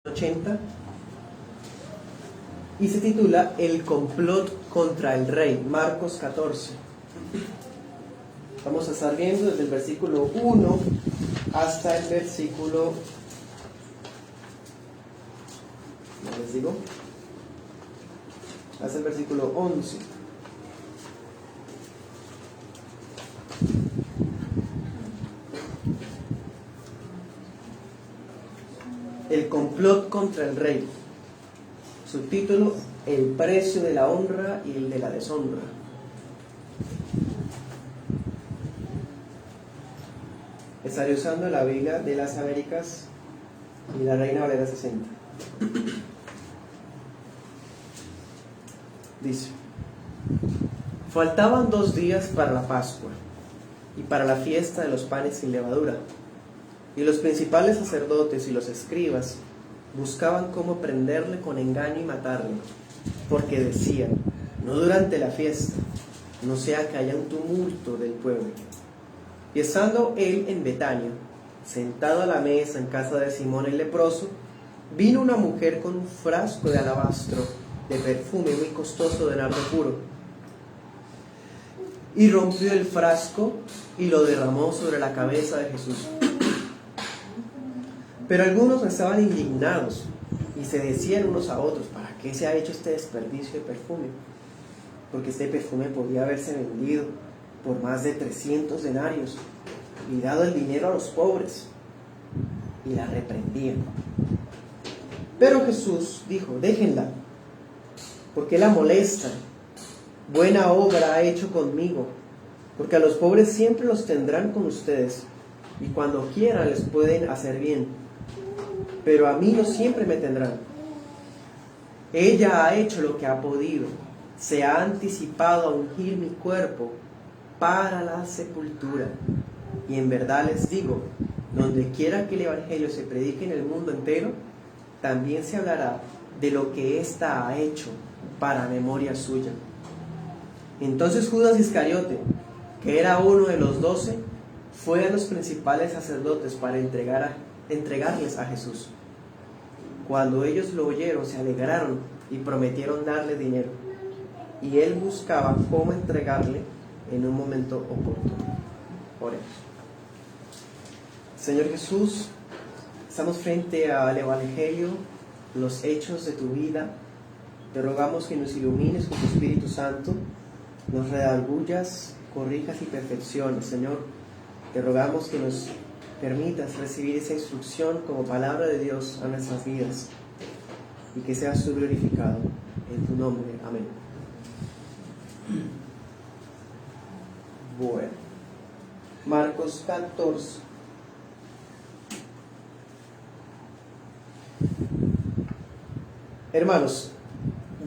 80 y se titula El complot contra el rey, Marcos 14. Vamos a estar viendo desde el versículo 1 hasta el versículo, ¿no les digo? Hasta el versículo 11. El complot contra el rey. Subtítulo: El precio de la honra y el de la deshonra. Estaré usando la Biblia de las Américas y la Reina Valera 60. Dice: faltaban 2 días para la Pascua y para la fiesta de los panes sin levadura. Y los principales sacerdotes y los escribas buscaban cómo prenderle con engaño y matarle, porque decían: no durante la fiesta, no sea que haya un tumulto del pueblo. Y estando él en Betania, sentado a la mesa en casa de Simón el leproso, vino una mujer con un frasco de alabastro de perfume muy costoso de nardo puro, y rompió el frasco y lo derramó sobre la cabeza de Jesús. Pero algunos estaban indignados y se decían unos a otros: ¿para qué se ha hecho este desperdicio de perfume? Porque este perfume podía haberse vendido por más de 300 denarios y dado el dinero a los pobres. Y la reprendían. Pero Jesús dijo: déjenla, porque la molestan. Buena obra ha hecho conmigo, porque a los pobres siempre los tendrán con ustedes, y cuando quieran les pueden hacer bien, pero a mí no siempre me tendrán. Ella ha hecho lo que ha podido, se ha anticipado a ungir mi cuerpo para la sepultura. Y en verdad les digo, donde quiera que el Evangelio se predique en el mundo entero, también se hablará de lo que ésta ha hecho para memoria suya. Entonces Judas Iscariote, que era uno de los 12, fue a los principales sacerdotes para entregarles a Jesús. Cuando ellos lo oyeron, se alegraron y prometieron darle dinero. Y él buscaba cómo entregarle en un momento oportuno. Oremos. Señor Jesús, estamos frente al Evangelio, los hechos de tu vida. Te rogamos que nos ilumines con tu Espíritu Santo, nos redarguyas, corrijas y perfecciones. Señor, te rogamos que nos permitas recibir esa instrucción como palabra de Dios a nuestras vidas, y que seas tú glorificado en tu nombre. Amén. Bueno, Marcos 14. Hermanos,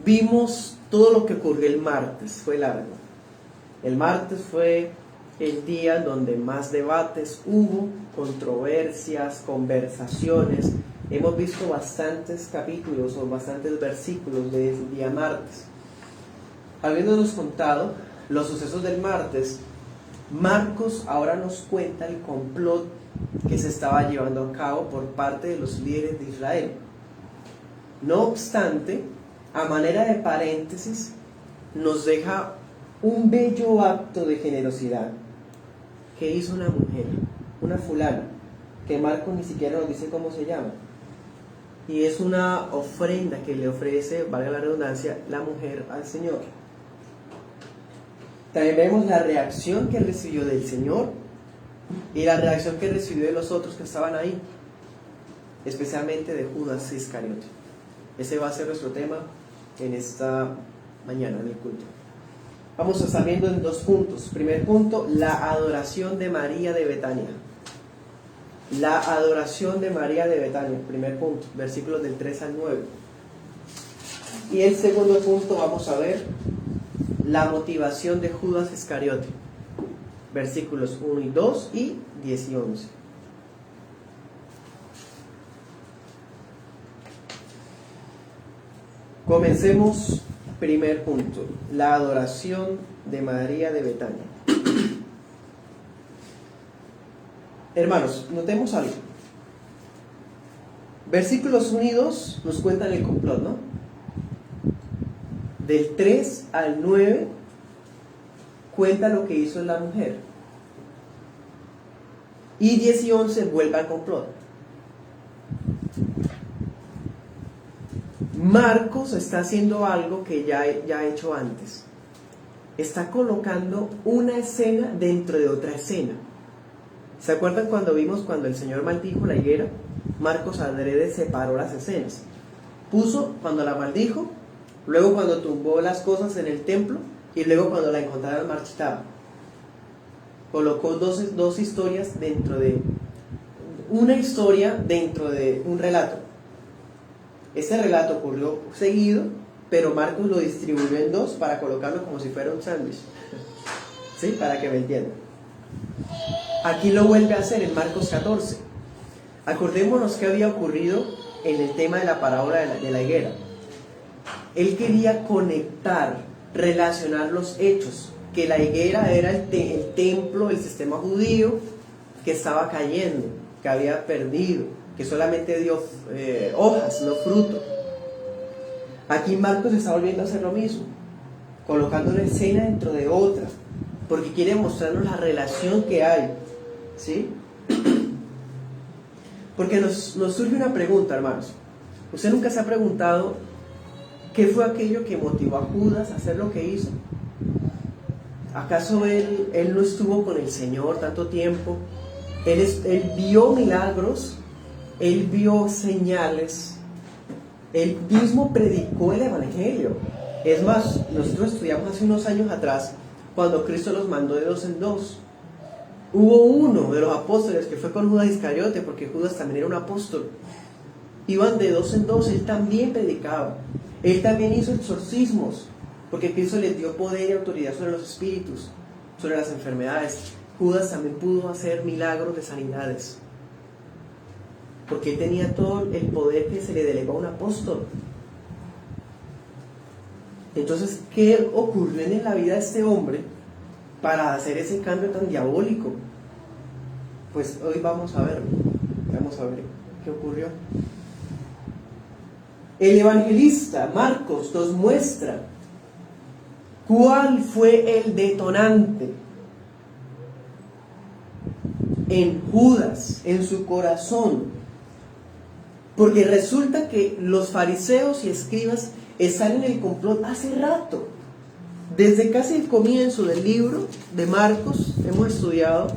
vimos todo lo que ocurrió el martes. Fue largo. El martes fue el día donde más debates hubo, controversias, conversaciones. Hemos visto bastantes capítulos o bastantes versículos de ese día martes. Habiéndonos contado los sucesos del martes, Marcos ahora nos cuenta el complot que se estaba llevando a cabo por parte de los líderes de Israel. No obstante, a manera de paréntesis, nos deja un bello acto de generosidad que hizo una mujer, una fulana, que Marcos ni siquiera nos dice cómo se llama. Y es una ofrenda que le ofrece, valga la redundancia, la mujer al Señor. También vemos la reacción que recibió del Señor y la reacción que recibió de los otros que estaban ahí, especialmente de Judas Iscariote. Ese va a ser nuestro tema en esta mañana en el culto. Vamos a estar viendo en 2 puntos. Primer punto, la adoración de María de Betania. La adoración de María de Betania, primer punto, versículos del 3 al 9. Y el segundo punto, vamos a ver la motivación de Judas Iscariote, versículos 1 y 2 y 10 y 11. Comencemos. Primer punto, la adoración de María de Betania. Hermanos, notemos algo. Versículos 1 y 2 nos cuentan el complot, ¿no? Del 3 al 9 cuenta lo que hizo la mujer. Y 10 y 11 vuelve al complot. Marcos está haciendo algo que ya ha hecho antes. Está colocando una escena dentro de otra escena. ¿Se acuerdan cuando vimos cuando el Señor maldijo la higuera? Marcos adrede separó las escenas. Puso cuando la maldijo, luego cuando tumbó las cosas en el templo y luego cuando la encontraron marchitada. Colocó dos historias dentro de una historia dentro de un relato. Este relato ocurrió seguido, pero Marcos lo distribuyó en dos para colocarlo como si fuera un sándwich. ¿Sí? Para que me entiendan. Aquí lo vuelve a hacer en Marcos 14. Acordémonos que había ocurrido en el tema de la parábola de la higuera. Él quería conectar, relacionar los hechos, que la higuera era el templo, el sistema judío que estaba cayendo, que había perdido, que solamente dio hojas, no fruto. Aquí Marcos está volviendo a hacer lo mismo, colocando una escena dentro de otra, porque quiere mostrarnos la relación que hay, ¿sí? Porque nos surge una pregunta, hermanos. ¿Usted nunca se ha preguntado qué fue aquello que motivó a Judas a hacer lo que hizo? ¿Acaso él no estuvo con el Señor tanto tiempo? Él vio milagros, él vio señales, él mismo predicó el Evangelio. Es más, nosotros estudiamos hace unos años atrás, cuando Cristo los mandó de dos en dos. Hubo uno de los apóstoles que fue con Judas Iscariote, porque Judas también era un apóstol. Iban de dos en dos, él también predicaba. Él también hizo exorcismos, porque Cristo les dio poder y autoridad sobre los espíritus, sobre las enfermedades. Judas también pudo hacer milagros de sanidades, porque él tenía todo el poder que se le delegó a un apóstol. Entonces, ¿qué ocurrió en la vida de este hombre para hacer ese cambio tan diabólico? Pues hoy vamos a verlo. Vamos a ver qué ocurrió. El evangelista Marcos nos muestra cuál fue el detonante en Judas, en su corazón. Porque resulta que los fariseos y escribas están en el complot hace rato. Desde casi el comienzo del libro de Marcos hemos estudiado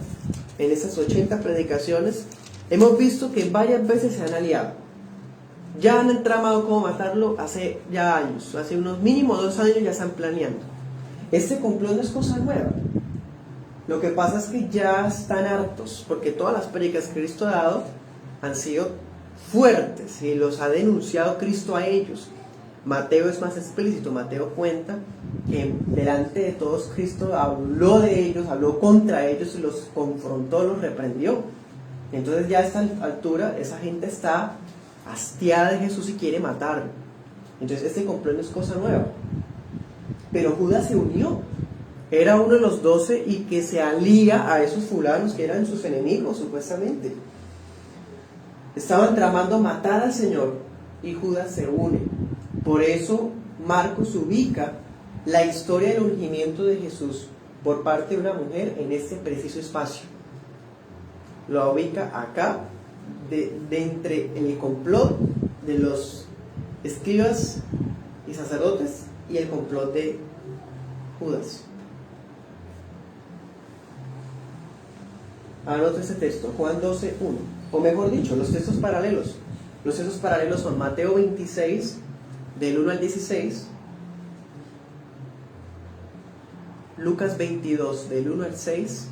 en esas 80 predicaciones, hemos visto que varias veces se han aliado. Ya han tramado cómo matarlo hace ya años, hace unos mínimo 2 años ya están planeando. Este complot no es cosa nueva. Lo que pasa es que ya están hartos, porque todas las predicas que Cristo ha dado han sido fuertes y los ha denunciado Cristo a ellos. Mateo es más explícito. Mateo cuenta que delante de todos Cristo habló de ellos, habló contra ellos y los confrontó, los reprendió. Entonces ya a esta altura esa gente está hastiada de Jesús y quiere matarlo. Entonces este complot no es cosa nueva. Pero Judas se unió. Era uno de los 12 y que se alía a esos fulanos que eran sus enemigos supuestamente. Estaban tramando matar al Señor y Judas se une. Por eso Marcos ubica la historia del ungimiento de Jesús por parte de una mujer en este preciso espacio. Lo ubica acá, de entre el complot de los escribas y sacerdotes y el complot de Judas. Anota este texto, Juan 12:1. O mejor dicho, los textos paralelos. Los textos paralelos son Mateo 26, del 1 al 16, Lucas 22, del 1 al 6,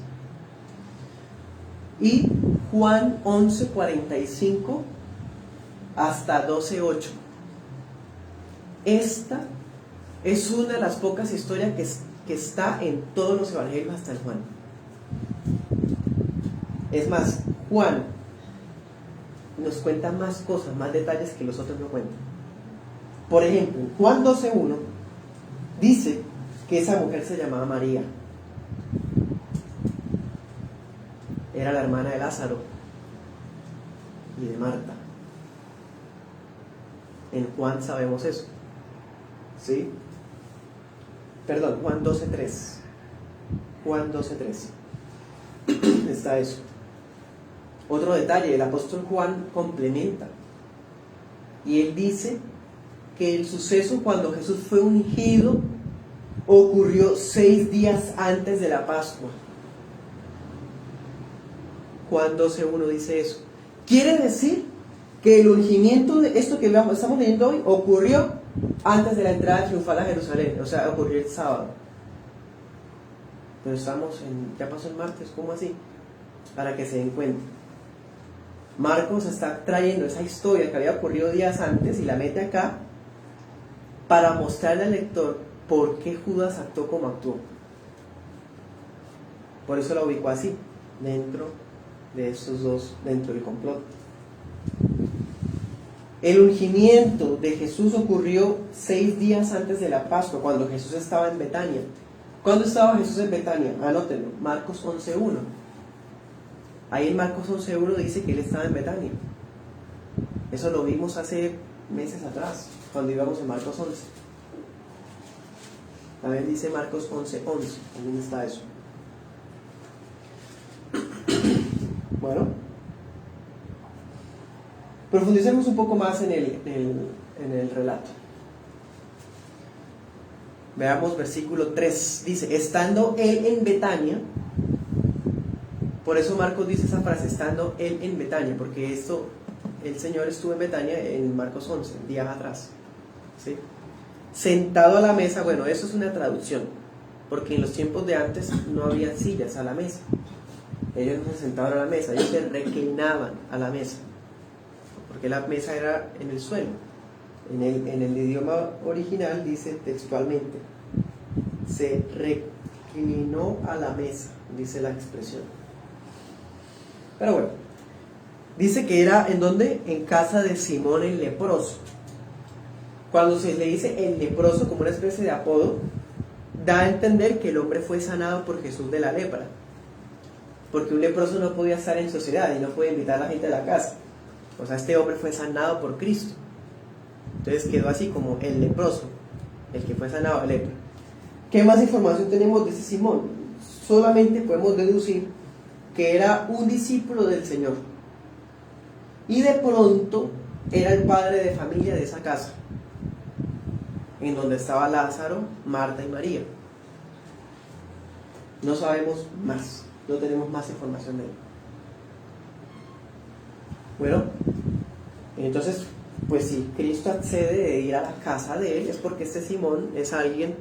y Juan 11:45 hasta 12:8. Esta es una de las pocas historias que está en todos los evangelios hasta el Juan. Es más, Juan nos cuenta más cosas, más detalles que los otros no cuentan. Por ejemplo, en Juan 12:1 dice que esa mujer se llamaba María. Era la hermana de Lázaro y de Marta. En Juan sabemos eso. ¿Sí? Perdón, Juan 12:3. Juan 12:3. Está eso. Otro detalle, el apóstol Juan complementa. Y él dice que el suceso cuando Jesús fue ungido ocurrió 6 días antes de la Pascua. Juan 12:1 dice eso. Quiere decir que el ungimiento de esto que estamos leyendo hoy ocurrió antes de la entrada triunfal a Jerusalén, o sea, ocurrió el sábado. Pero ya pasó el martes, ¿cómo así? Para que se den cuenta. Marcos está trayendo esa historia que había ocurrido días antes y la mete acá para mostrarle al lector por qué Judas actuó como actuó. Por eso la ubicó así, dentro de estos dos, dentro del complot. El ungimiento de Jesús ocurrió 6 días antes de la Pascua, cuando Jesús estaba en Betania. ¿Cuándo estaba Jesús en Betania? Anótenlo, Marcos 11:1. Ahí en Marcos 11:1 dice que él estaba en Betania. Eso lo vimos hace meses atrás, cuando íbamos en Marcos 11. También dice Marcos 11:11. También está eso. Bueno, profundicemos un poco más en el relato. Veamos versículo 3. Dice, estando él en Betania. Por eso Marcos dice esa frase, estando él en Betania, porque el Señor estuvo en Betania en Marcos 11, días atrás. ¿Sí? Sentado a la mesa, bueno, eso es una traducción, porque en los tiempos de antes no había sillas a la mesa. Ellos no se sentaban a la mesa, ellos se reclinaban a la mesa, porque la mesa era en el suelo. En el idioma original dice textualmente, se reclinó a la mesa, dice la expresión. Pero bueno, dice que era ¿en dónde? En casa de Simón el leproso. Cuando se le dice el leproso como una especie de apodo, da a entender que el hombre fue sanado por Jesús de la lepra. Porque un leproso no podía estar en sociedad y no podía invitar a la gente a la casa. O sea, este hombre fue sanado por Cristo. Entonces quedó así como el leproso, el que fue sanado de lepra. ¿Qué más información tenemos de ese Simón? Solamente podemos deducir que era un discípulo del Señor. Y de pronto era el padre de familia de esa casa, en donde estaba Lázaro, Marta y María. No sabemos más, no tenemos más información de él. Bueno, entonces, pues si Cristo accede de ir a la casa de él, es porque este Simón es alguien,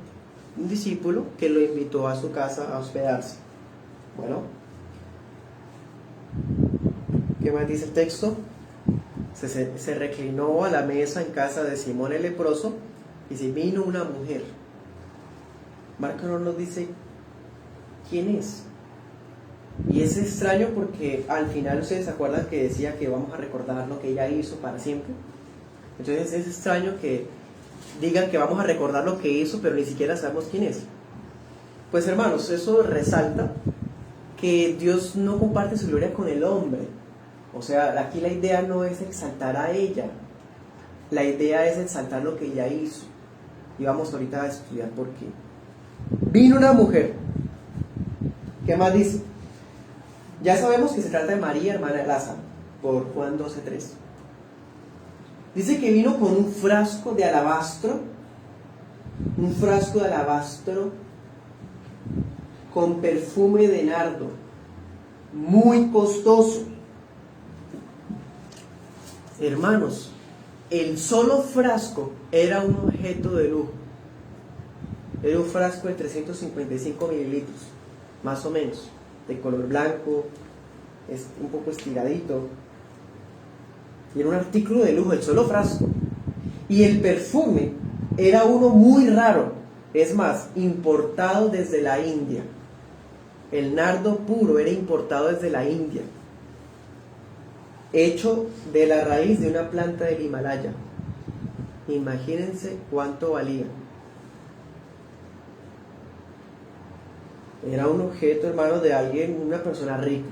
un discípulo, que lo invitó a su casa a hospedarse. Bueno, ¿qué más dice el texto? Se reclinó a la mesa en casa de Simón el leproso y se vino una mujer. Marcos no nos dice quién es. Y es extraño porque al final ustedes se acuerdan que decía que vamos a recordar lo que ella hizo para siempre. Entonces es extraño que digan que vamos a recordar lo que hizo, pero ni siquiera sabemos quién es. Pues hermanos, eso resalta que Dios no comparte su gloria con el hombre. O sea, aquí la idea no es exaltar a ella, la idea es exaltar lo que ella hizo. Y vamos ahorita a estudiar por qué. Vino una mujer. ¿Qué más dice? Ya sabemos que se trata de María, hermana de Lázaro, por Juan 12:3. Dice que vino con un frasco de alabastro con perfume de nardo, muy costoso. Hermanos, el solo frasco era un objeto de lujo. Era un frasco de 355 mililitros, más o menos, de color blanco, es un poco estiradito. Y era un artículo de lujo, el solo frasco. Y el perfume era uno muy raro, es más, importado desde la India. El nardo puro era importado desde la India, hecho de la raíz de una planta del Himalaya. Imagínense cuánto valía. Era un objeto, hermano, de alguien, una persona rica.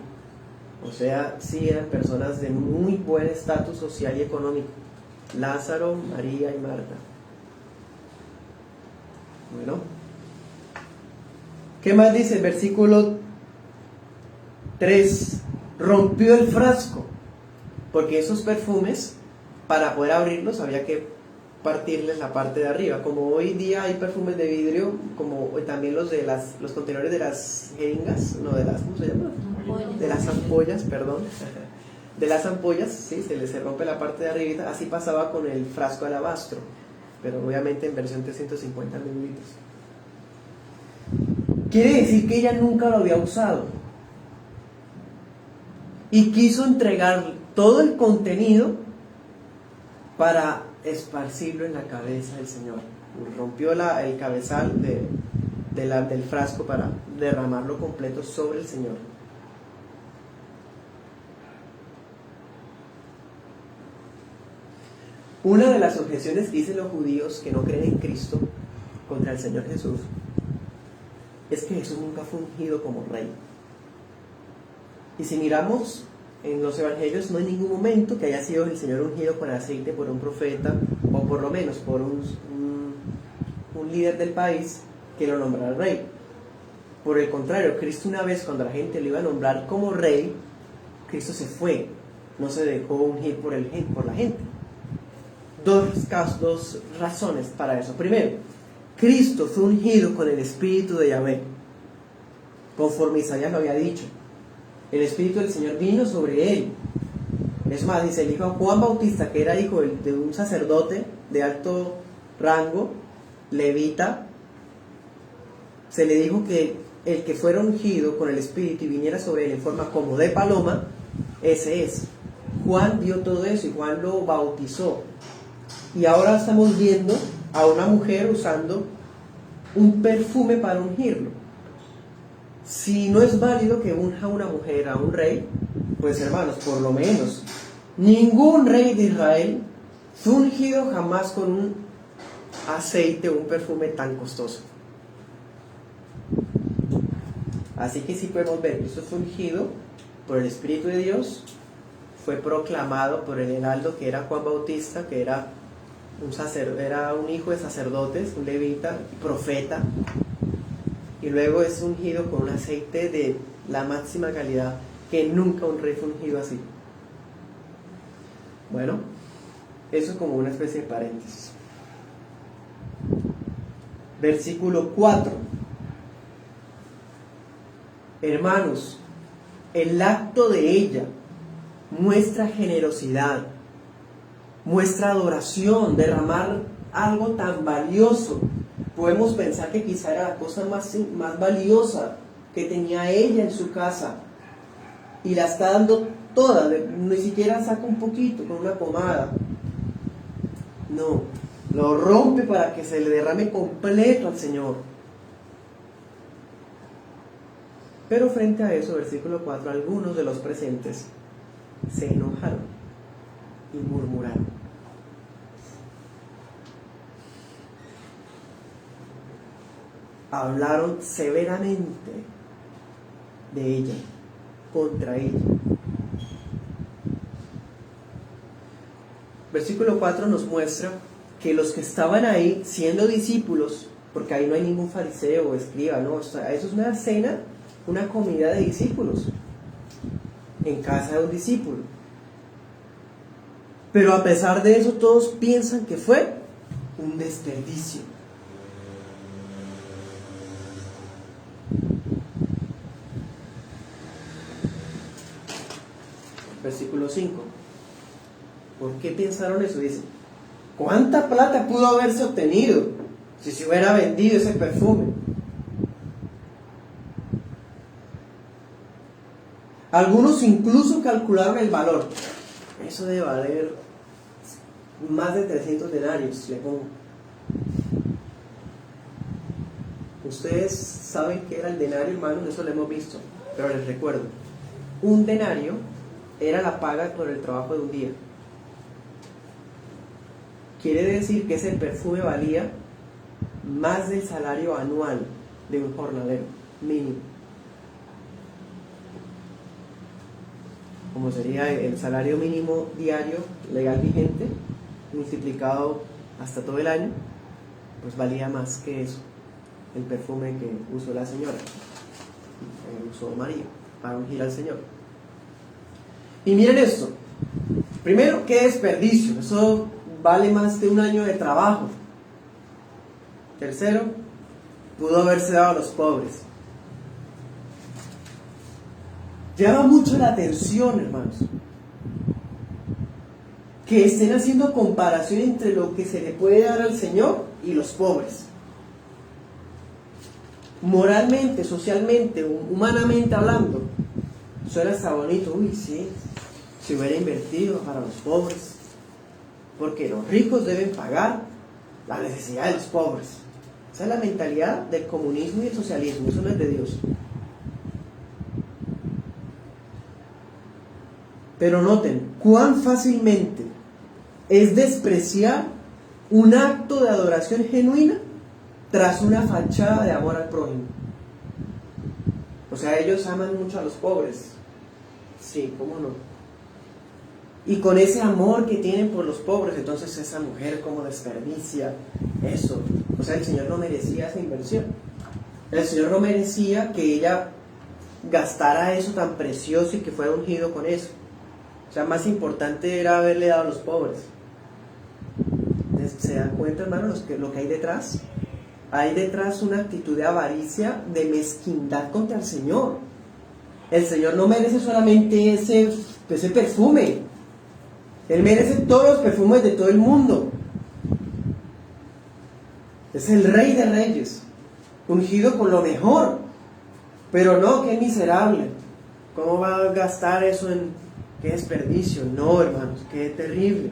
O sea, sí eran personas de muy buen estatus social y económico. Lázaro, María y Marta. Bueno, ¿qué más dice el versículo 3? Rompió el frasco, porque esos perfumes, para poder abrirlos, había que partirles la parte de arriba. Como hoy día hay perfumes de vidrio, como también los de los contenedores de las jeringas, no, de las, ¿cómo se llama? De las ampollas, perdón. De las ampollas, sí, se rompe la parte de arriba. Así pasaba con el frasco de alabastro, pero obviamente en versión 350 mililitros. Quiere decir que ella nunca lo había usado y quiso entregar todo el contenido para esparcirlo en la cabeza del Señor. Rompió el cabezal del frasco para derramarlo completo sobre el Señor. Una de las objeciones que dicen los judíos que no creen en Cristo contra el Señor Jesús es que Jesús nunca fue ungido como rey. Y si miramos en los evangelios, no hay ningún momento que haya sido el Señor ungido con aceite por un profeta, o por lo menos por un líder del país que lo nombrara rey. Por el contrario, Cristo, una vez cuando la gente lo iba a nombrar como rey, Cristo se fue, no se dejó ungir por la gente. Dos razones para eso. Primero, Cristo fue ungido con el Espíritu de Yahvé, conforme Isaías lo había dicho. El Espíritu del Señor vino sobre él. Es más, dice el hijo de Juan Bautista, que era hijo de un sacerdote de alto rango, levita, se le dijo que el que fuera ungido con el Espíritu y viniera sobre él en forma como de paloma, ese es. Juan vio todo eso y Juan lo bautizó. Y ahora estamos viendo a una mujer usando un perfume para ungirlo. Si no es válido que unja una mujer a un rey, pues hermanos, por lo menos ningún rey de Israel fue ungido jamás con un aceite o un perfume tan costoso. Así que sí podemos ver, esto fue ungido por el Espíritu de Dios, fue proclamado por el heraldo que era Juan Bautista, que era un hijo de sacerdotes, un levita, profeta, y luego es ungido con un aceite de la máxima calidad, que nunca un rey fue ungido así. Bueno, eso como una especie de paréntesis. Versículo 4. Hermanos, el acto de ella muestra generosidad, muestra adoración, derramar algo tan valioso. Podemos pensar que quizá era la cosa más valiosa que tenía ella en su casa y la está dando toda, ni siquiera saca un poquito con una pomada. No, lo rompe para que se le derrame completo al Señor. Pero frente a eso, versículo 4, algunos de los presentes se enojaron y murmuraron. Hablaron severamente de ella, contra ella. Versículo 4 nos muestra que los que estaban ahí siendo discípulos, porque ahí no hay ningún fariseo o escriba, ¿no? O sea, eso es una cena, una comida de discípulos en casa de un discípulo. Pero a pesar de eso, todos piensan que fue un desperdicio. Versículo 5. ¿Por qué pensaron eso? Dice, ¿cuánta plata pudo haberse obtenido si se hubiera vendido ese perfume? Algunos incluso calcularon el valor. Eso debe valer más de 300 denarios, le pongo. Ustedes saben qué era el denario, hermanos, eso lo hemos visto, pero les recuerdo. Un denario era la paga por el trabajo de un día. Quiere decir que ese perfume valía más del salario anual de un jornalero mínimo. Como sería el salario mínimo diario legal vigente, multiplicado hasta todo el año, pues valía más que eso, el perfume que usó la señora, usó María, para ungir al Señor. Y miren esto, primero, qué desperdicio, eso vale más de un año de trabajo. Tercero, pudo haberse dado a los pobres. Llama mucho la atención, hermanos, que estén haciendo comparación entre lo que se le puede dar al Señor y los pobres. Moralmente, socialmente, humanamente hablando, suena hasta bonito. Uy, sí, se hubiera invertido para los pobres, porque los ricos deben pagar la necesidad de los pobres. Esa es la mentalidad del comunismo y el socialismo, eso no es de Dios. Pero noten cuán fácilmente es despreciar un acto de adoración genuina tras una fachada de amor al prójimo. O sea, ellos aman mucho a los pobres. Sí, ¿cómo no? Y con ese amor que tienen por los pobres, entonces esa mujer como desperdicia eso. O sea, el Señor no merecía esa inversión. El Señor no merecía que ella gastara eso tan precioso y que fuera ungido con eso. O sea, más importante era haberle dado a los pobres. ¿Se dan cuenta, hermanos, lo que hay detrás? Hay detrás una actitud de avaricia, de mezquindad contra el Señor. El Señor no merece solamente ese perfume. Él merece todos los perfumes de todo el mundo. Es el Rey de Reyes, ungido con lo mejor. Pero no, qué miserable. ¿Cómo va a gastar eso en qué desperdicio? No, hermanos, qué terrible.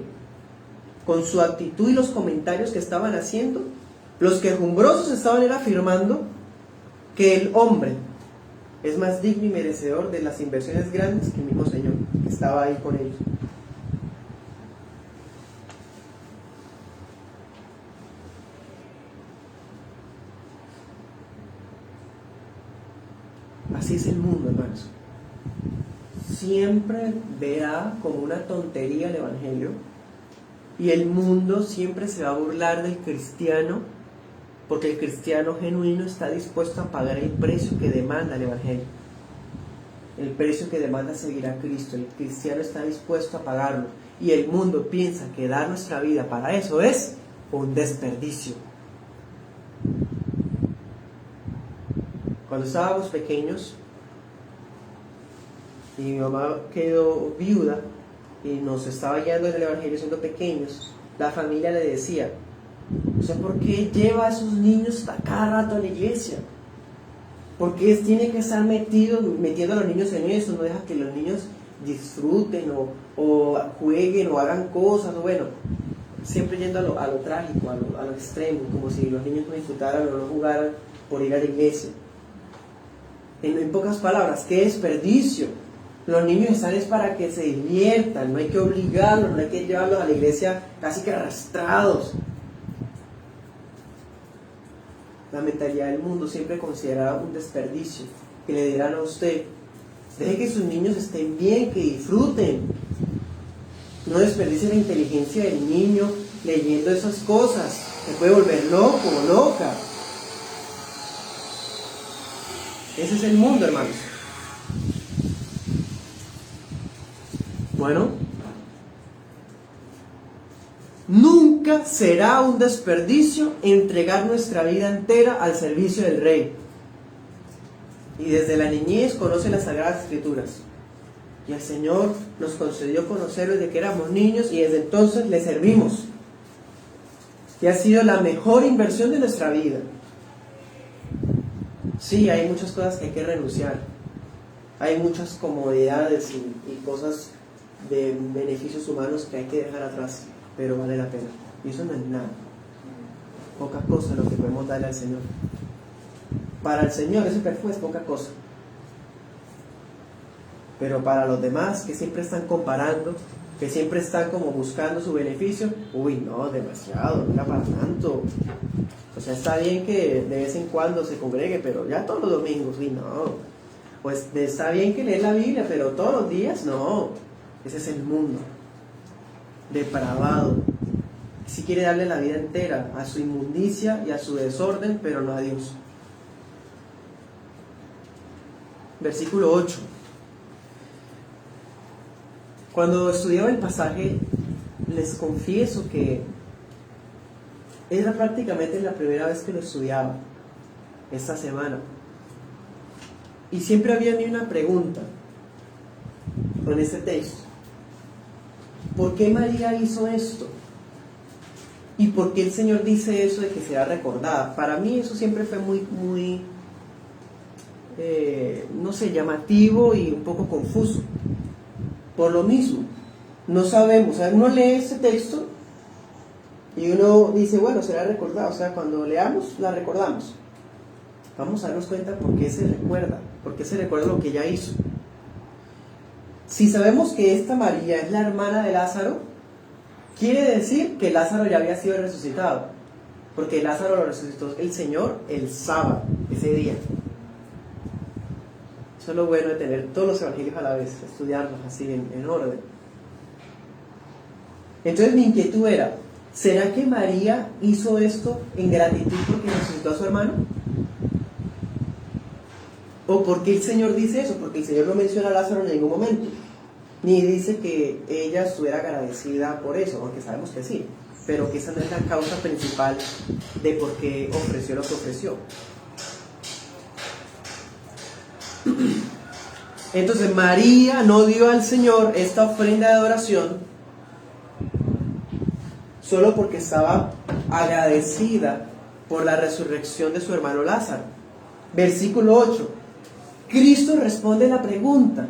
Con su actitud y los comentarios que estaban haciendo, los quejumbrosos estaban afirmando que el hombre es más digno y merecedor de las inversiones grandes que el mismo Señor, que estaba ahí con ellos. Así es el mundo, hermanos. Siempre verá como una tontería el Evangelio, y el mundo siempre se va a burlar del cristiano, porque el cristiano genuino está dispuesto a pagar el precio que demanda el Evangelio, el precio que demanda seguir a Cristo. El cristiano está dispuesto a pagarlo, y el mundo piensa que dar nuestra vida para eso es un desperdicio. Cuando estábamos pequeños y mi mamá quedó viuda y nos estaba guiando en el Evangelio siendo pequeños, la familia le decía: o sea, ¿por qué lleva a esos niños cada rato a la iglesia? ¿Por qué tiene que estar metiendo a los niños en eso? No deja que los niños disfruten o jueguen o hagan cosas, o bueno, siempre yendo a lo trágico, a lo extremo, como si los niños no disfrutaran o no jugaran por ir a la iglesia. En pocas palabras, qué desperdicio. Los niños están es para que se diviertan, no hay que obligarlos, no hay que llevarlos a la iglesia casi que arrastrados. La mentalidad del mundo siempre consideraba un desperdicio que le dirán a usted: deje que sus niños estén bien, que disfruten. No desperdicie la inteligencia del niño leyendo esas cosas, se puede volver loco o loca. Ese es el mundo, hermanos. Bueno, nunca será un desperdicio entregar nuestra vida entera al servicio del Rey. Y desde la niñez conoce las Sagradas Escrituras. Y el Señor nos concedió conocerlo desde que éramos niños, y desde entonces le servimos. Y ha sido la mejor inversión de nuestra vida. Sí, hay muchas cosas que hay que renunciar. Hay muchas comodidades y cosas de beneficios humanos que hay que dejar atrás, pero vale la pena. Y eso no es nada. Poca cosa lo que podemos darle al Señor. Para el Señor ese perfume es poca cosa. Pero para los demás que siempre están comparando, que siempre están como buscando su beneficio, uy, no, demasiado, no era para tanto. O sea, está bien que de vez en cuando se congregue, pero ya todos los domingos, uy, no. Pues está bien que leer la Biblia, pero todos los días, no. Ese es el mundo depravado, sí quiere darle la vida entera a su inmundicia y a su desorden, pero no a Dios. Versículo 8. Cuando estudiaba el pasaje, les confieso que era prácticamente la primera vez que lo estudiaba esta semana. Y siempre había ni una pregunta con este texto. ¿Por qué María hizo esto? ¿Y por qué el Señor dice eso de que será recordada? Para mí eso siempre fue muy no sé, llamativo y un poco confuso. Por lo mismo, no sabemos, o sea, uno lee ese texto y uno dice, bueno, será recordada, o sea, cuando leamos, la recordamos. Vamos a darnos cuenta por qué se recuerda lo que ella hizo. Si sabemos que esta María es la hermana de Lázaro, quiere decir que Lázaro ya había sido resucitado, porque Lázaro lo resucitó el Señor el sábado, ese día. Eso es lo bueno de tener todos los evangelios a la vez, estudiarlos así en orden. Entonces mi inquietud era, ¿será que María hizo esto en gratitud porque resucitó a su hermano? ¿O por qué el Señor dice eso? Porque el Señor no menciona a Lázaro en ningún momento, ni dice que ella estuviera agradecida por eso, aunque sabemos que sí, pero que esa no es la causa principal de por qué ofreció lo que ofreció. Entonces María no dio al Señor esta ofrenda de adoración solo porque estaba agradecida por la resurrección de su hermano Lázaro. Versículo 8. Cristo responde la pregunta.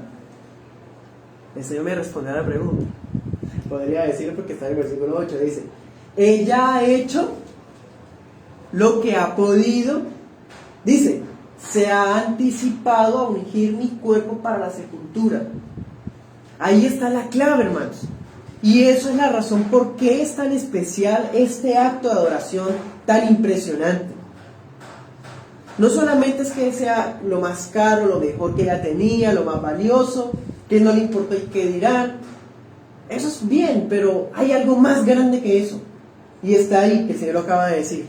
El Señor me responde a la pregunta. Podría decirlo porque está en el versículo 8. Dice, ella ha hecho lo que ha podido. Dice, se ha anticipado a ungir mi cuerpo para la sepultura. Ahí está la clave, hermanos. Y eso es la razón por qué es tan especial este acto de adoración tan impresionante. No solamente es que sea lo más caro, lo mejor que ella tenía, lo más valioso, que no le importa el qué dirán. Eso es bien, pero hay algo más grande que eso. Y está ahí, que el Señor lo acaba de decir.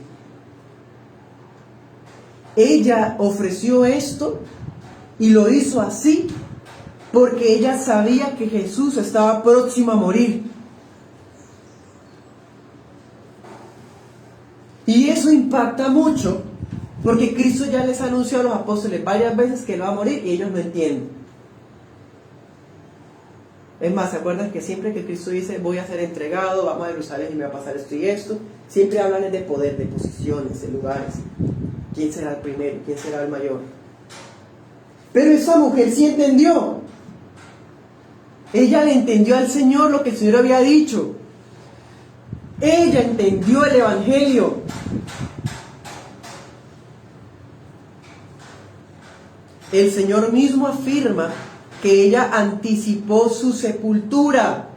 Ella ofreció esto y lo hizo así porque ella sabía que Jesús estaba próximo a morir. Y eso impacta mucho porque Cristo ya les anunció a los apóstoles varias veces que él va a morir y ellos no entienden. Es más, ¿se acuerdan que siempre que Cristo dice voy a ser entregado, vamos a Jerusalén y me va a pasar esto y esto? Siempre hablan de poder, de posiciones, de lugares. ¿Quién será el primero? ¿Quién será el mayor? Pero esa mujer sí entendió. Ella le entendió al Señor lo que el Señor había dicho. Ella entendió el Evangelio. El Señor mismo afirma que ella anticipó su sepultura.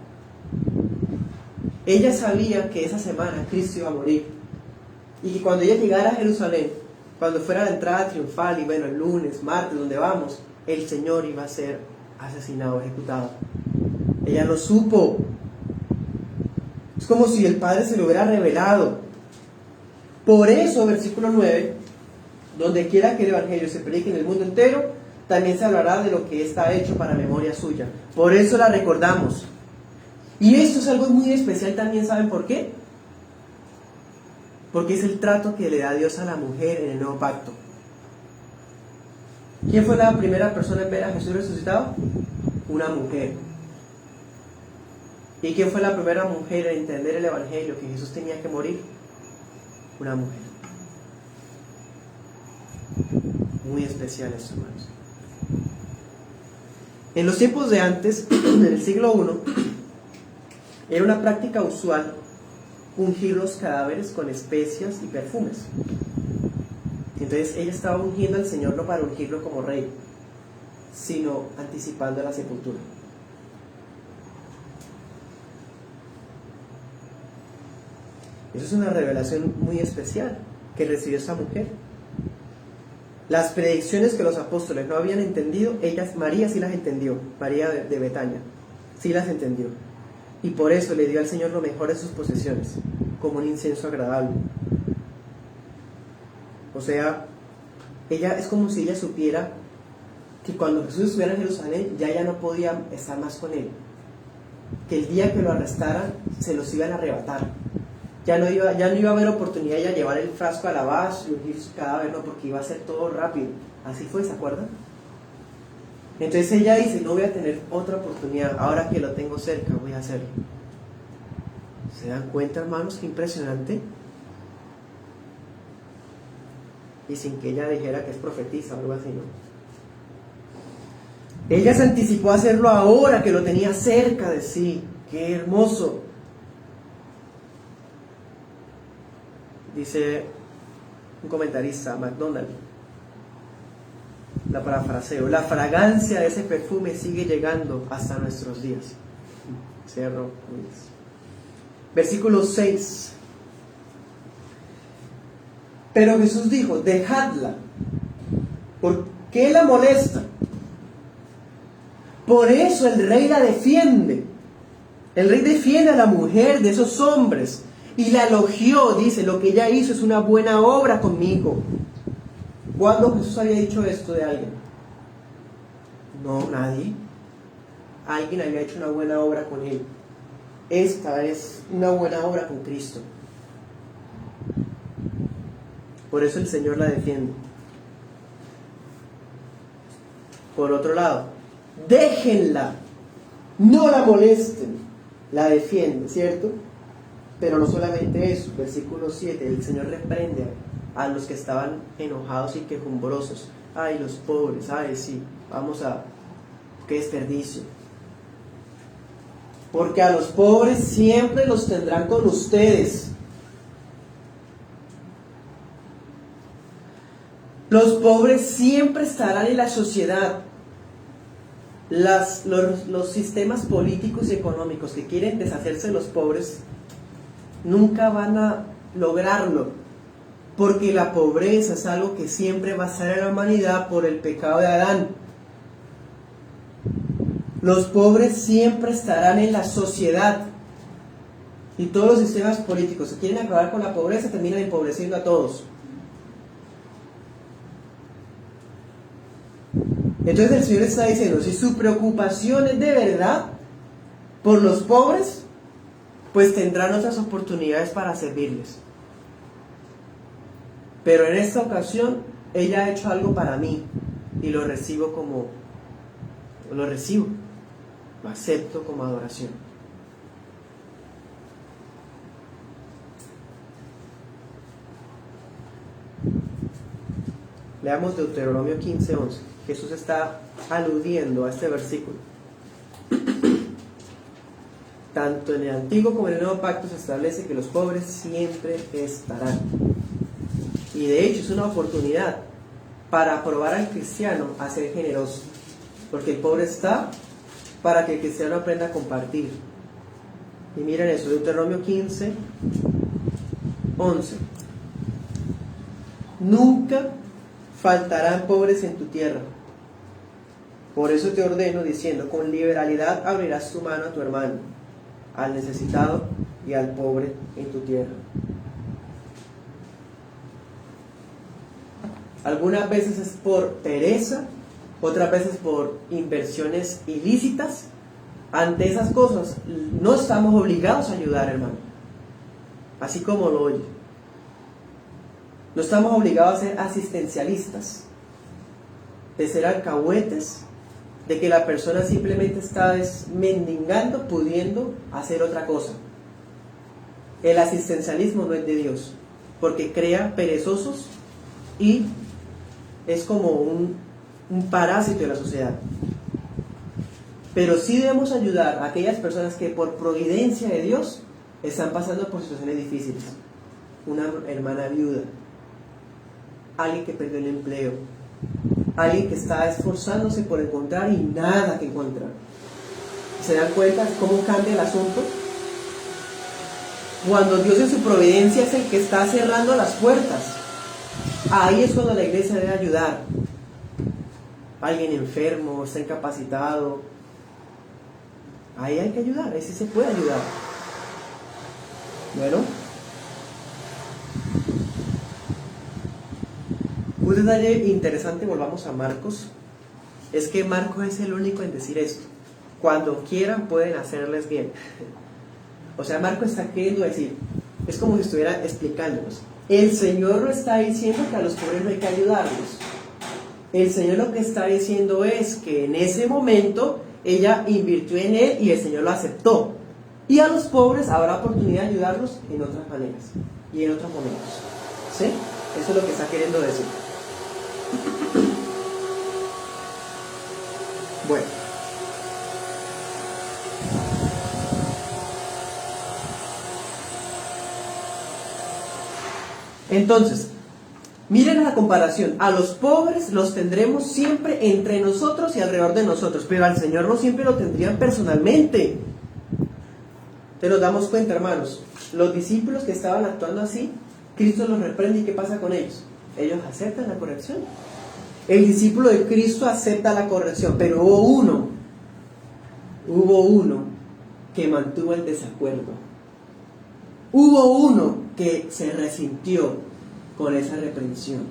Ella sabía que esa semana Cristo iba a morir. Y que cuando ella llegara a Jerusalén, cuando fuera la entrada triunfal, y bueno, el lunes, martes, donde vamos, el Señor iba a ser asesinado, ejecutado. Ella lo supo. Es como si el Padre se lo hubiera revelado. Por eso, versículo 9, donde quiera que el Evangelio se predique en el mundo entero, también se hablará de lo que está hecho para memoria suya. Por eso la recordamos. Y esto es algo muy especial también, ¿saben por qué? Porque es el trato que le da Dios a la mujer en el nuevo pacto. ¿Quién fue la primera persona en ver a Jesús resucitado? Una mujer. ¿Y quién fue la primera mujer en entender el Evangelio, que Jesús tenía que morir? Una mujer. Muy especial esto, hermanos. En los tiempos de antes, en el siglo I, era una práctica usual ungir los cadáveres con especias y perfumes. Entonces ella estaba ungiendo al Señor no para ungirlo como rey, sino anticipando la sepultura. Eso es una revelación muy especial que recibió esa mujer. Las predicciones que los apóstoles no habían entendido, María sí las entendió. María de Betania sí las entendió. Y por eso le dio al Señor lo mejor de sus posesiones, como un incienso agradable. O sea, ella es como si ella supiera que cuando Jesús estuviera en Jerusalén ya ella no podía estar más con él, que el día que lo arrestaran se los iban a arrebatar, ya no iba a haber oportunidad de ella llevar el frasco al lavabo y ungir su cadáver, no, porque iba a ser todo rápido. Así fue, ¿se acuerdan? Entonces ella dice, no voy a tener otra oportunidad, ahora que lo tengo cerca voy a hacerlo. ¿Se dan cuenta, hermanos? Qué impresionante. Y sin que ella dijera que es profetisa o algo así, ¿no? Ella se anticipó a hacerlo ahora que lo tenía cerca de sí. ¡Qué hermoso! Dice un comentarista, MacDonald, la parafraseo: la fragancia de ese perfume sigue llegando hasta nuestros días. Cierro. Versículo 6. Pero Jesús dijo, dejadla. ¿Por qué la molesta? Por eso el rey la defiende. El rey defiende a la mujer de esos hombres y la elogió. Dice, lo que ella hizo es una buena obra conmigo. ¿Cuándo Jesús había dicho esto de alguien? No, nadie. Alguien había hecho una buena obra con él. Esta es una buena obra con Cristo. Por eso el Señor la defiende. Por otro lado, déjenla, no la molesten, la defiende, ¿cierto? Pero no solamente eso, versículo 7, el Señor reprende a los que estaban enojados y quejumbrosos. Ay, los pobres, ay, sí, qué desperdicio. Porque a los pobres siempre los tendrán con ustedes. Los pobres siempre estarán en la sociedad. Los sistemas políticos y económicos que quieren deshacerse de los pobres nunca van a lograrlo, porque la pobreza es algo que siempre va a estar en la humanidad por el pecado de Adán. Los pobres siempre estarán en la sociedad, y todos los sistemas políticos que quieren acabar con la pobreza terminan empobreciendo a todos. Entonces el Señor está diciendo, si su preocupación es de verdad por los pobres, pues tendrán otras oportunidades para servirles. Pero en esta ocasión, ella ha hecho algo para mí y lo acepto como adoración. Leamos Deuteronomio 15:11. Jesús está aludiendo a este versículo. Tanto en el Antiguo como en el Nuevo Pacto se establece que los pobres siempre estarán. Y de hecho es una oportunidad para probar al cristiano a ser generoso. Porque el pobre está para que el cristiano aprenda a compartir. Y miren eso, Deuteronomio 15:11. Nunca faltarán pobres en tu tierra. Por eso te ordeno diciendo, con liberalidad abrirás tu mano a tu hermano, al necesitado y al pobre en tu tierra. Algunas veces es por pereza, otras veces por inversiones ilícitas. Ante esas cosas no estamos obligados a ayudar, hermano, así como lo oye. No estamos obligados a ser asistencialistas, de ser alcahuetes, de que la persona simplemente está mendigando, pudiendo hacer otra cosa. El asistencialismo no es de Dios, porque crea perezosos y es como un parásito de la sociedad. Pero sí debemos ayudar a aquellas personas que por providencia de Dios están pasando por situaciones difíciles. Una hermana viuda, alguien que perdió el empleo, alguien que está esforzándose por encontrar y nada que encontrar. ¿Se dan cuenta cómo cambia el asunto? Cuando Dios en su providencia es el que está cerrando las puertas, ahí es cuando la iglesia debe ayudar. Alguien enfermo, está incapacitado, ahí hay que ayudar, ahí sí se puede ayudar. Bueno, Un detalle interesante, volvamos a Marcos, es que Marcos es el único en decir esto. Cuando quieran pueden hacerles bien. O sea, Marcos está queriendo decir, es como si estuviera explicándonos. El Señor no está diciendo que a los pobres no hay que ayudarlos. El Señor lo que está diciendo es que en ese momento ella invirtió en él y el Señor lo aceptó. Y a los pobres habrá oportunidad de ayudarlos en otras maneras y en otros momentos. ¿Sí? Eso es lo que está queriendo decir. Bueno. Entonces, miren la comparación. A los pobres los tendremos siempre entre nosotros y alrededor de nosotros, pero al Señor no siempre lo tendrían personalmente. Te nos damos cuenta, hermanos. Los discípulos que estaban actuando así, Cristo los reprende, ¿y qué pasa con ellos? Ellos aceptan la corrección. El discípulo de Cristo acepta la corrección, pero hubo uno que mantuvo el desacuerdo. Hubo uno que se resintió con esa reprensión.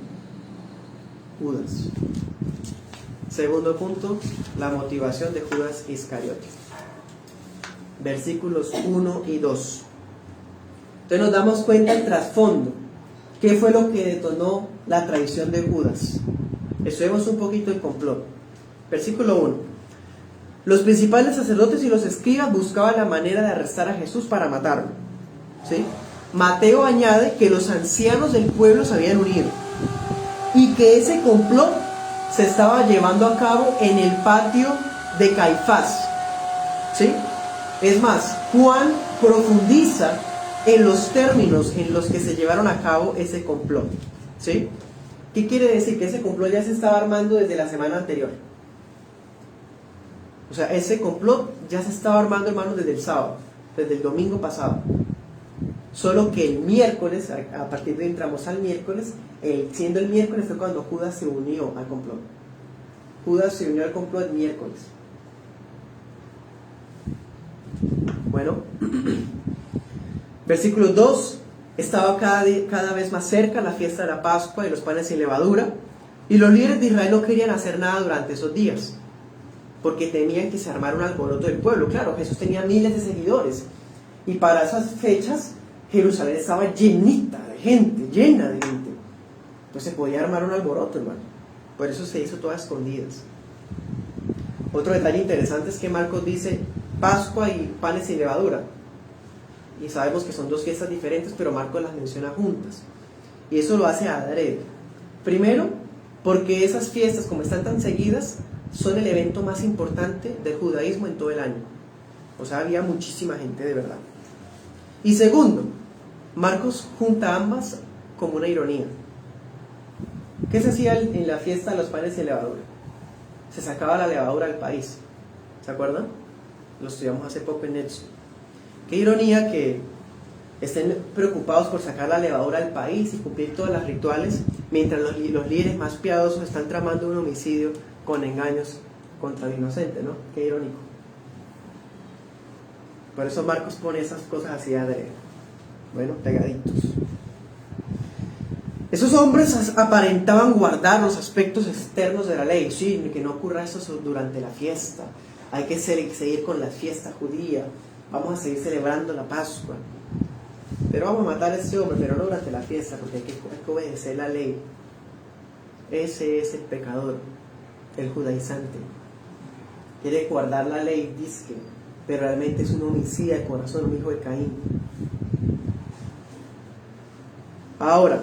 Judas. Segundo punto, la motivación de Judas Iscariote. Versículos 1 y 2. Entonces nos damos cuenta del trasfondo. ¿Qué fue lo que detonó la traición de Judas? Estudiemos un poquito el complot. Versículo 1. Los principales sacerdotes y los escribas buscaban la manera de arrestar a Jesús para matarlo. ¿Sí? Mateo añade que los ancianos del pueblo se habían unido y que ese complot se estaba llevando a cabo en el patio de Caifás. ¿Sí? Es más, Juan profundiza en los términos en los que se llevaron a cabo ese complot. ¿Sí? ¿Qué quiere decir? Que ese complot ya se estaba armando desde la semana anterior. O sea, ese complot ya se estaba armando, hermanos, desde el sábado, desde el domingo pasado. Solo que el miércoles, a partir de entramos al miércoles, siendo el miércoles fue cuando Judas se unió al complot. Judas se unió al complot el miércoles. Bueno, versículo 2. Estaba cada vez más cerca la fiesta de la Pascua y los panes sin levadura, y los líderes de Israel no querían hacer nada durante esos días, porque temían que se armara un alboroto del pueblo. Claro, Jesús tenía miles de seguidores, y para esas fechas Jerusalén estaba llenita de gente, llena de gente. Entonces se podía armar un alboroto, hermano. Por eso se hizo todas escondidas. Otro detalle interesante es que Marcos dice Pascua y panes sin levadura. Y sabemos que son dos fiestas diferentes, pero Marcos las menciona juntas. Y eso lo hace adrede. Primero, porque esas fiestas, como están tan seguidas, son el evento más importante del judaísmo en todo el año. O sea, había muchísima gente de verdad. Y segundo, Marcos junta ambas como una ironía. ¿Qué se hacía en la fiesta de los panes sin levadura? Se sacaba la levadura del país. ¿Se acuerdan? Lo estudiamos hace poco en Edson. Qué ironía que estén preocupados por sacar la levadura del país y cumplir todas las rituales, mientras los líderes más piadosos están tramando un homicidio con engaños contra el inocente, ¿no? Qué irónico. Por eso Marcos pone esas cosas así adrede. Bueno, pegaditos. Esos hombres aparentaban guardar los aspectos externos de la ley. Sí, que no ocurra eso durante la fiesta. Hay que seguir con la fiesta judía. Vamos a seguir celebrando la Pascua. Pero vamos a matar a ese hombre, pero no durante la fiesta, porque hay que obedecer la ley. Ese es el pecador, el judaizante. Quiere guardar la ley, dice, pero realmente es un homicida de corazón, un hijo de Caín. Ahora,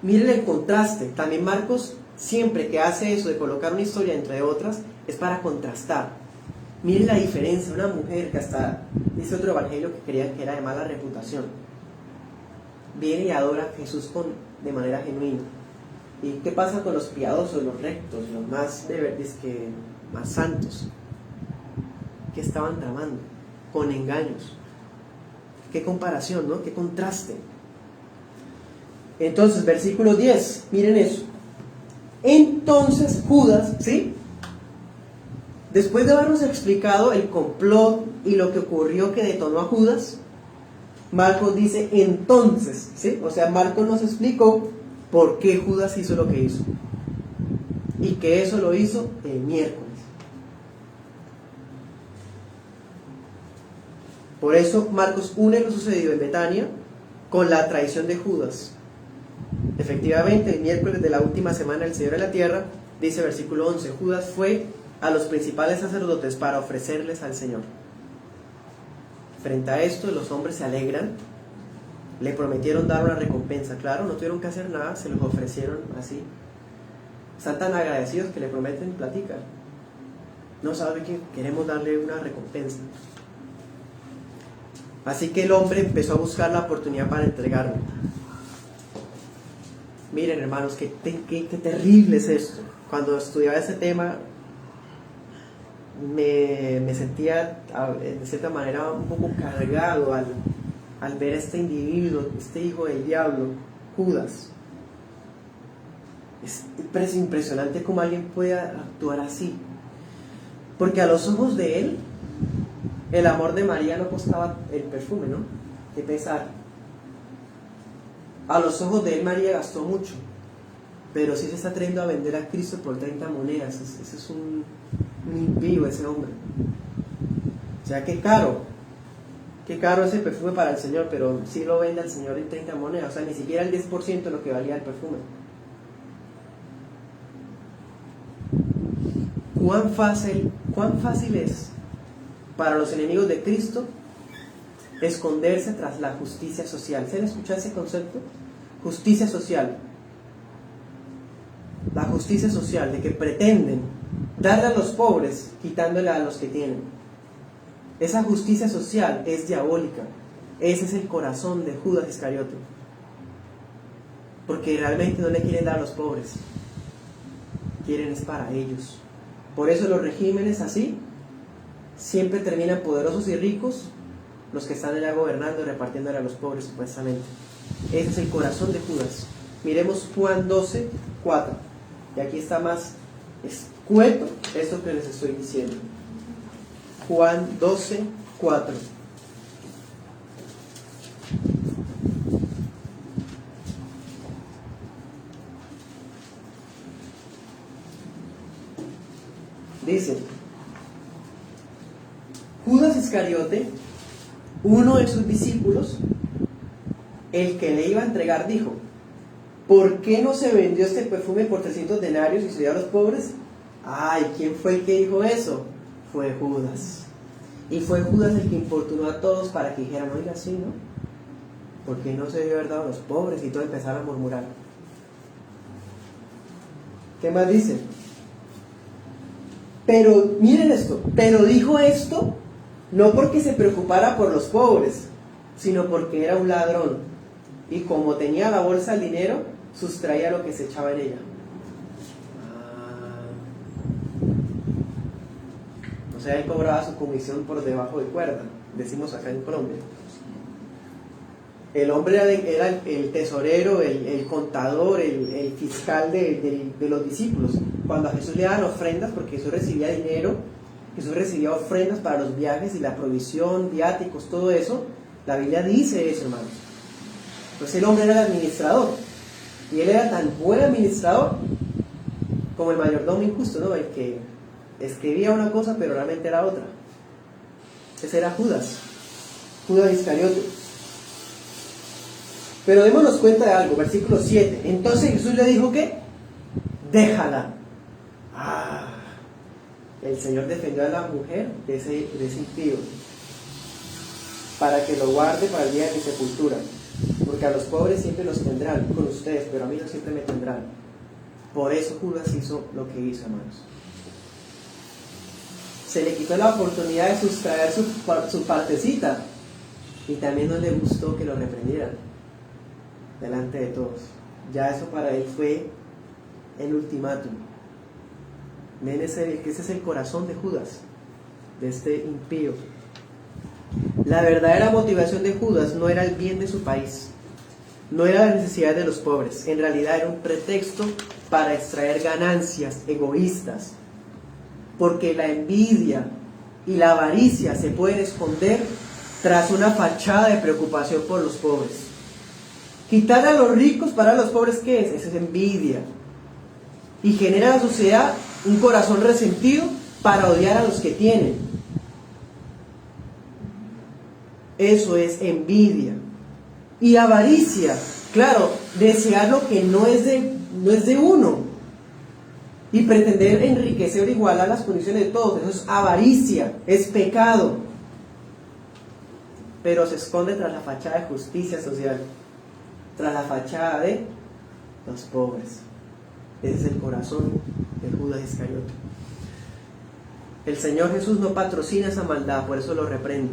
miren el contraste. También Marcos, siempre que hace eso de colocar una historia entre otras, es para contrastar. Miren la diferencia. Una mujer que hasta dice otro evangelio que creía que era de mala reputación, viene y adora a Jesús de manera genuina. ¿Y qué pasa con los piadosos, los rectos, los más más santos? ¿Qué estaban tramando? Con engaños. Qué comparación, ¿no? Qué contraste. Entonces, versículo 10, miren eso. Entonces Judas, ¿sí? Después de habernos explicado el complot y lo que ocurrió que detonó a Judas, Marcos dice entonces, ¿sí? O sea, Marcos nos explicó por qué Judas hizo lo que hizo. Y que eso lo hizo el miércoles. Por eso Marcos une lo sucedido en Betania con la traición de Judas. Efectivamente, el miércoles de la última semana del Señor de la Tierra, dice versículo 11, Judas fue a los principales sacerdotes para ofrecerles al Señor. Frente a esto, los hombres se alegran, le prometieron dar una recompensa. Claro, no tuvieron que hacer nada, se los ofrecieron así. Están tan agradecidos que le prometen platicar. No sabe que queremos darle una recompensa. Así que el hombre empezó a buscar la oportunidad para entregarlo. Miren, hermanos, qué terrible es esto. Cuando estudiaba este tema, me sentía de cierta manera un poco cargado al ver a este individuo, este hijo del diablo, Judas. Es impresionante cómo alguien puede actuar así. Porque a los ojos de él, el amor de María no costaba el perfume, ¿no? Qué pesar. A los ojos de él María gastó mucho, pero sí se está atreviendo a vender a Cristo por 30 monedas. Ese es un impío, ese hombre. O sea, qué caro ese perfume para el Señor, pero sí lo vende al Señor en 30 monedas. O sea, ni siquiera el 10% de lo que valía el perfume. ¿Cuán fácil es para los enemigos de Cristo esconderse tras la justicia social? ¿Se han escuchado ese concepto? Justicia social. La justicia social, de que pretenden darle a los pobres quitándole a los que tienen. Esa justicia social es diabólica. Ese es el corazón de Judas Iscariote. Porque realmente no le quieren dar a los pobres. Quieren es para ellos. Por eso los regímenes así siempre terminan poderosos y ricos, los que están allá gobernando y repartiéndole a los pobres supuestamente. Ese es el corazón de Judas. Miremos Juan 12, 4. Y aquí está más escueto esto que les estoy diciendo. Juan 12, 4. Dice: Judas Iscariote, uno de sus discípulos, el que le iba a entregar, dijo: ¿por qué no se vendió este perfume por 300 denarios y se dio a los pobres? Ay, ¿quién fue el que dijo eso? Fue Judas. Y fue Judas el que importunó a todos para que dijeran: oiga, sí, ¿no? ¿Por qué no se debió haber dado a los pobres? Y todos empezaron a murmurar. ¿Qué más dice? Pero, miren esto, pero dijo esto no porque se preocupara por los pobres, sino porque era un ladrón. Y como tenía la bolsa del dinero, sustraía lo que se echaba en ella. O sea, él cobraba su comisión por debajo de cuerda, decimos acá en Colombia. El hombre era el tesorero, el contador, el fiscal de los discípulos. Cuando a Jesús le daban ofrendas, porque Jesús recibía dinero, Jesús recibía ofrendas para los viajes y la provisión, viáticos, todo eso. La Biblia dice eso, hermanos. Entonces el hombre era el administrador. Y él era tan buen administrador como el mayordomo injusto, ¿no? El que escribía una cosa pero realmente era otra. Ese era Judas Iscariote. Pero démonos cuenta de algo, versículo 7. Entonces Jesús le dijo que déjala. El Señor defendió a la mujer de ese impío, para que lo guarde para el día de mi sepultura. Porque a los pobres siempre los tendrán con ustedes, pero a mí no siempre me tendrán. Por eso Judas hizo lo que hizo, hermanos. Se le quitó la oportunidad de sustraer su partecita, y también no le gustó que lo reprendieran delante de todos. Ya eso para él fue el ultimátum. Ven, ese es el corazón de Judas, de este impío. La verdadera motivación de Judas no era el bien de su país, no era la necesidad de los pobres. En realidad era un pretexto para extraer ganancias egoístas, porque la envidia y la avaricia se pueden esconder tras una fachada de preocupación por los pobres. Quitar a los ricos para los pobres, ¿qué es? Eso es envidia. Y genera en la sociedad un corazón resentido para odiar a los que tienen. Eso es envidia. Y avaricia, claro, desear lo que no es de uno. Y pretender enriquecer o igualar las condiciones de todos. Eso es avaricia, es pecado. Pero se esconde tras la fachada de justicia social, tras la fachada de los pobres. Ese es el corazón de Judas Iscariote. El Señor Jesús no patrocina esa maldad, por eso lo reprende.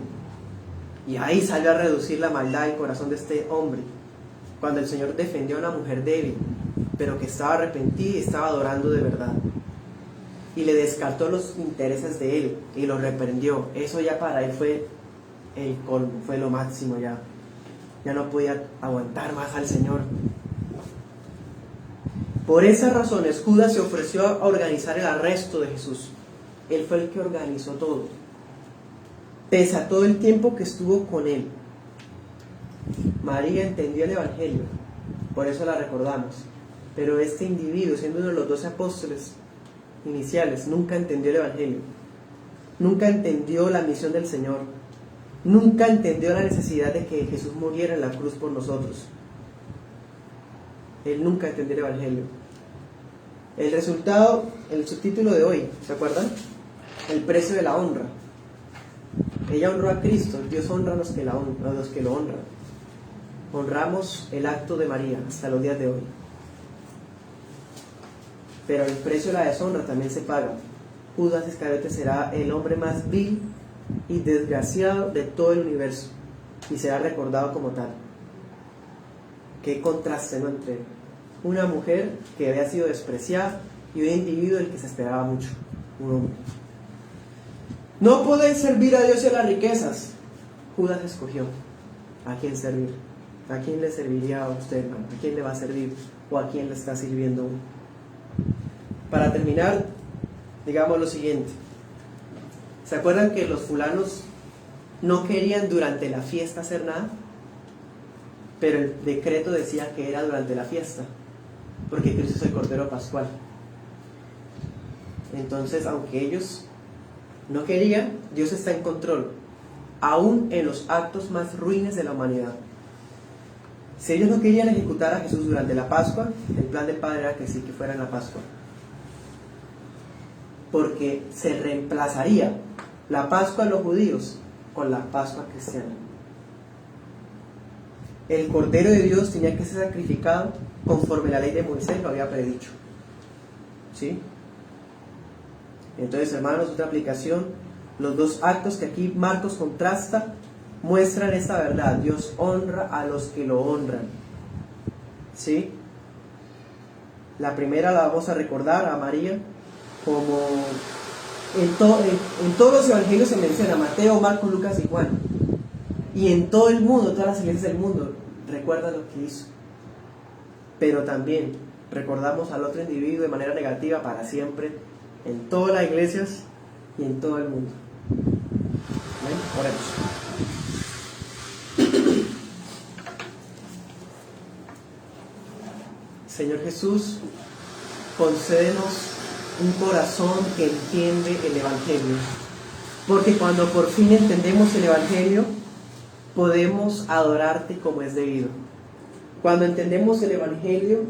Y ahí salió a reducir la maldad del corazón de este hombre, cuando el Señor defendió a una mujer débil, pero que estaba arrepentida y estaba adorando de verdad. Y le descartó los intereses de él y lo reprendió. Eso ya para él fue el colmo, fue lo máximo ya. Ya no podía aguantar más al Señor. Por esas razones, Judas se ofreció a organizar el arresto de Jesús. Él fue el que organizó todo, pese a todo el tiempo que estuvo con él. María entendió el Evangelio, por eso la recordamos. Pero este individuo, siendo uno de los 12 apóstoles iniciales, nunca entendió el Evangelio. Nunca entendió la misión del Señor. Nunca entendió la necesidad de que Jesús muriera en la cruz por nosotros. Él nunca entendió el Evangelio. El resultado, el subtítulo de hoy, ¿se acuerdan? El precio de la honra. Ella honró a Cristo, Dios honra a los que lo honran. Honramos el acto de María hasta los días de hoy. Pero el precio de la deshonra también se paga. Judas Iscariote será el hombre más vil y desgraciado de todo el universo y será recordado como tal. Qué contraste, ¿no?, entre una mujer que había sido despreciada y un individuo del que se esperaba mucho, un hombre. No podéis servir a Dios y a las riquezas. Judas escogió a quién servir. ¿A quién le serviría a usted, hermano? ¿A quién le va a servir? ¿O a quién le está sirviendo? Para terminar, digamos lo siguiente. ¿Se acuerdan que los fulanos no querían durante la fiesta hacer nada? Pero el decreto decía que era durante la fiesta, porque Cristo es el Cordero Pascual. Entonces, aunque ellos no querían, Dios está en control, aún en los actos más ruines de la humanidad. Si ellos no querían ejecutar a Jesús durante la Pascua, el plan del Padre era que sí, que fuera en la Pascua, porque se reemplazaría la Pascua de los judíos con la Pascua cristiana. El Cordero de Dios tenía que ser sacrificado conforme la ley de Moisés lo había predicho. ¿Sí? Entonces, hermanos, otra aplicación, los dos actos que aquí Marcos contrasta muestran esta verdad. Dios honra a los que lo honran. ¿Sí? La primera la vamos a recordar a María, como en todos los evangelios se menciona, Mateo, Marcos, Lucas y Juan. Y en todo el mundo, todas las iglesias del mundo recuerdan lo que hizo. Pero también recordamos al otro individuo de manera negativa para siempre, en todas las iglesias y en todo el mundo. ¿Ven? Oremos. Señor Jesús, concédenos un corazón que entiende el Evangelio, porque cuando por fin entendemos el Evangelio, podemos adorarte como es debido. Cuando entendemos el Evangelio,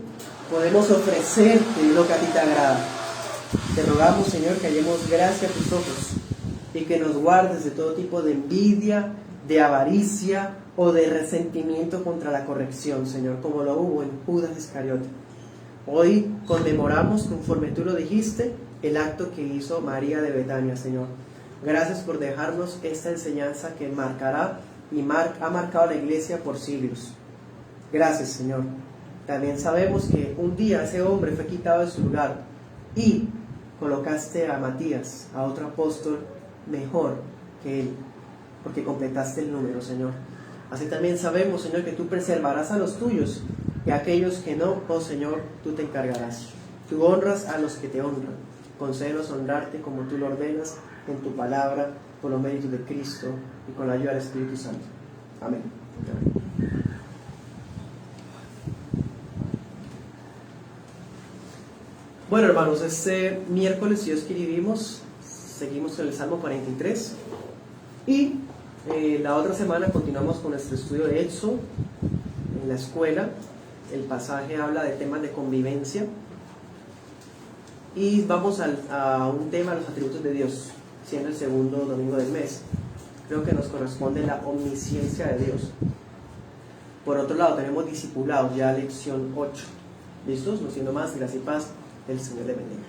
podemos ofrecerte lo que a ti te agrada. Te rogamos, Señor, que hallemos gracia a tus ojos y que nos guardes de todo tipo de envidia, de avaricia o de resentimiento contra la corrección, Señor, como lo hubo en Judas Iscariote. Hoy conmemoramos, conforme tú lo dijiste, el acto que hizo María de Betania, Señor. Gracias por dejarnos esta enseñanza que marcará y ha marcado a la iglesia por siglos. Gracias, Señor. También sabemos que un día ese hombre fue quitado de su lugar y colocaste a Matías, a otro apóstol mejor que él, porque completaste el número, Señor. Así también sabemos, Señor, que tú preservarás a los tuyos y a aquellos que no, oh Señor, tú te encargarás. Tú honras a los que te honran. Concédenos honrarte como tú lo ordenas en tu palabra, por los méritos de Cristo y con la ayuda del Espíritu Santo. Amén. Bueno, hermanos, este miércoles, si Dios quiere, seguimos en el Salmo 43 y la otra semana continuamos con nuestro estudio de Éxodo en la escuela. El pasaje habla de temas de convivencia y vamos a un tema, los atributos de Dios, siendo el segundo domingo del mes. Creo que nos corresponde la omnisciencia de Dios. Por otro lado, tenemos discipulados, ya lección 8. ¿Listos? No siendo más, gracias y paz, el Señor le bendiga.